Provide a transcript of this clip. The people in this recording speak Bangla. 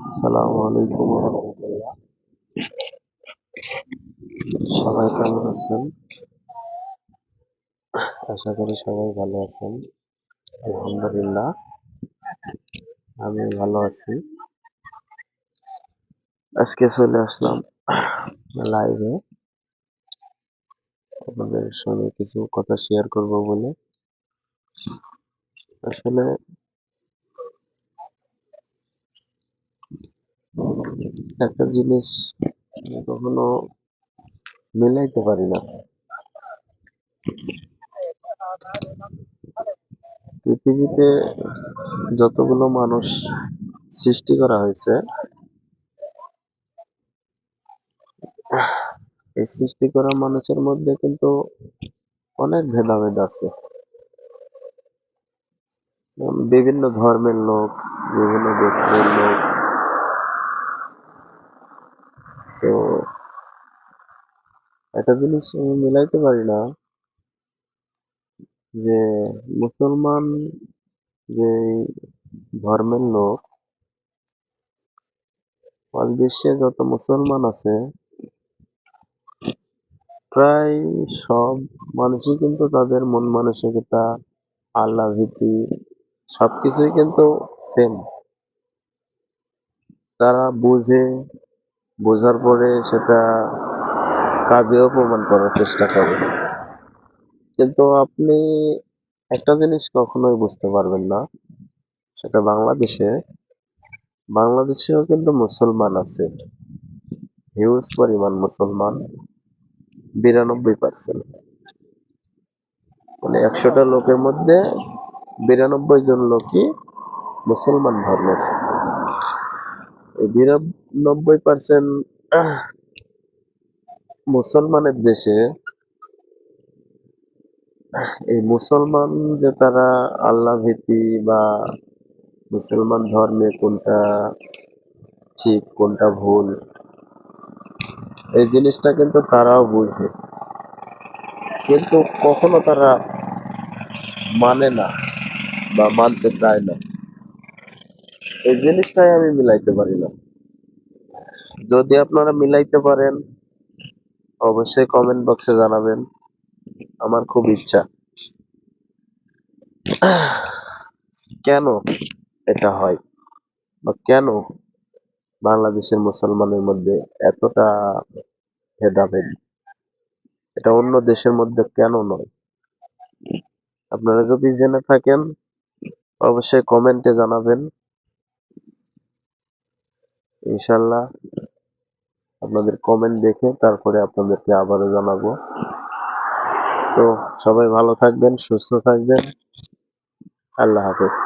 আসসালামু আলাইকুম রহমতুল্লাহ। সবাই কেমন আছেন? আশা করি সবাই ভালো আছেন। আলহামদুলিল্লাহ, আমি ভালো আছি। আজকে চলে আসলাম লাইভে আপনাদের সঙ্গে কিছু কথা শেয়ার করব বলে। আসলে একটা জিনিস আমি কখনো মিলাইতে পারি না। পৃথিবীতে যতগুলো মানুষ সৃষ্টি করা হয়েছে, এই সৃষ্টি করা মানুষের মধ্যে কিন্তু অনেক ভেদাভেদ আছে। বিভিন্ন ধর্মের লোক, বিভিন্ন গোত্রের লোক। তো একটা জিনিস আমি মিলাইতে পারি না যে মুসলমান যে ধর্মের লোক, আজ বিশ্বে যত মুসলমান আছে প্রায় সব মানুষই কিন্তু তাদের মন মানসিকতা, আল্লাহ ভীতি সবকিছুই কিন্তু সেম। তারা বুঝে, বোঝার পরে সেটা কাজেও প্রমাণ করার চেষ্টা করে। কিন্তু আপনি একটা জিনিস কখনোই বুঝতে পারবেন না, সেটা বাংলাদেশেও কিন্তু মুসলমান আছে, হিউজ পরিমাণ মুসলমান, 92%। মানে 100টা লোকের মধ্যে 92 জন লোকই মুসলমান ধর্মের। এই 92% মুসলমানের দেশে এই মুসলমান যে তারা আল্লাহ ভীতি বা মুসলমান ধর্মে কোনটা ঠিক কোনটা ভুল, এই জিনিসটা কিন্তু তারাও বুঝে, কিন্তু কখনো তারা মানে না বা মানতে চায় না। এই জিনিসটাই আমি মিলাইতে পারি না। যদি আপনারা মিলাইতে পারেন অবশ্যই কমেন্ট বক্সে জানাবেন। আমার খুব ইচ্ছা কেন এটা হয়, বা কেন বাংলাদেশের মুসলমানের মধ্যে এতটা ভেদাভেদ, এটা অন্য দেশের মধ্যে কেন নয়। আপনারা যদি জেনে থাকেন অবশ্যই কমেন্টে জানাবেন। ইনশাল্লাহ আপনাদের কমেন্ট দেখে তারপরে আপনাদেরকে আবারও জানাবো। তো সবাই ভালো থাকবেন, সুস্থ থাকবেন। আল্লাহ হাফেজ।